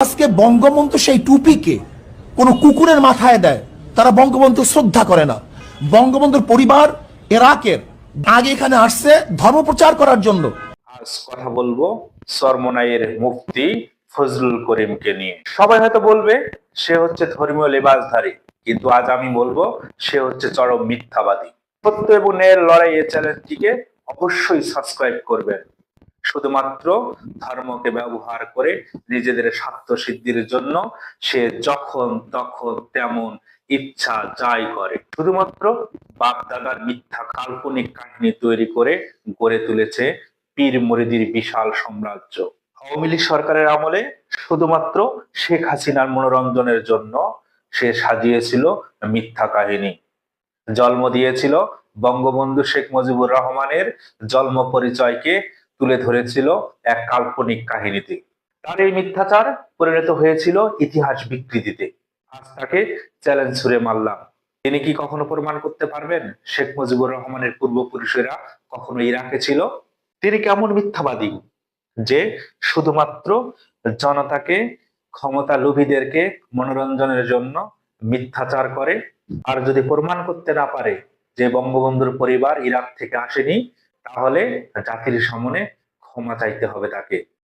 আজকে বঙ্গবন্ধু সেই টুপিকে কোনো কুকুরের মাথায় দেয়, তারা বঙ্গবন্ধু শ্রদ্ধা করে না। বঙ্গবন্ধুর পরিবার ইরাকের আগে এখানে আসছে ধর্ম প্রচার করার জন্য। আজ কথা বলবো চরমোনাইয়ের মুফতি ফজলুল করিমকে নিয়ে। সবাই হয়তো বলবে সে হচ্ছে ধর্মীয় লেবাসধারী, কিন্তু আজ আমি বলবো সে হচ্ছে চরম মিথ্যাবাদী। সত্য এবং ন্যায়ের লড়াই এই চ্যানেলটিকে অবশ্যই সাবস্ক্রাইব করবেন। শুধুমাত্র ধর্মকে ব্যবহার করে নিজেদের স্বার্থ সিদ্ধির জন্য সে যখন তখন তেমন ইচ্ছা যাই করে। শুধুমাত্র বাপ দাদার মিথ্যা কাল্পনিক কাহিনী তৈরি করে গড়ে তুলেছে পীর মুরিদির বিশাল সাম্রাজ্য। আওয়ামী লীগ সরকারের আমলে শুধুমাত্র শেখ হাসিনার মনোরঞ্জনের জন্য সে সাজিয়েছিল মিথ্যা কাহিনী, জন্ম দিয়েছিল বঙ্গবন্ধু শেখ মুজিবুর রহমানের জন্ম পরিচয়কে তুলে ধরেছিল এক কাল্পনিক কাহিনীতে। তার এই মিথ্যাচার পরিণত হয়েছিল ইতিহাস বিকৃতিতে। আজ তাকে চ্যালেঞ্জ ছুড়ে মারলাম, তিনি কি কখনো প্রমাণ করতে পারবেন শেখ মুজিবুর রহমানের পূর্বপুরুষেরা কখনো ইরাকে ছিল? তিনি কেমন মিথ্যাবাদী যে শুধুমাত্র জনতাকে, ক্ষমতা লোভীদেরকে মনোরঞ্জনের জন্য মিথ্যাচার করে। আর যদি প্রমাণ করতে না পারে যে বঙ্গবন্ধুর পরিবার ইরাক থেকে আসেনি, তাহলে জাতির সামনে ক্ষমা চাইতে হবে তাকে।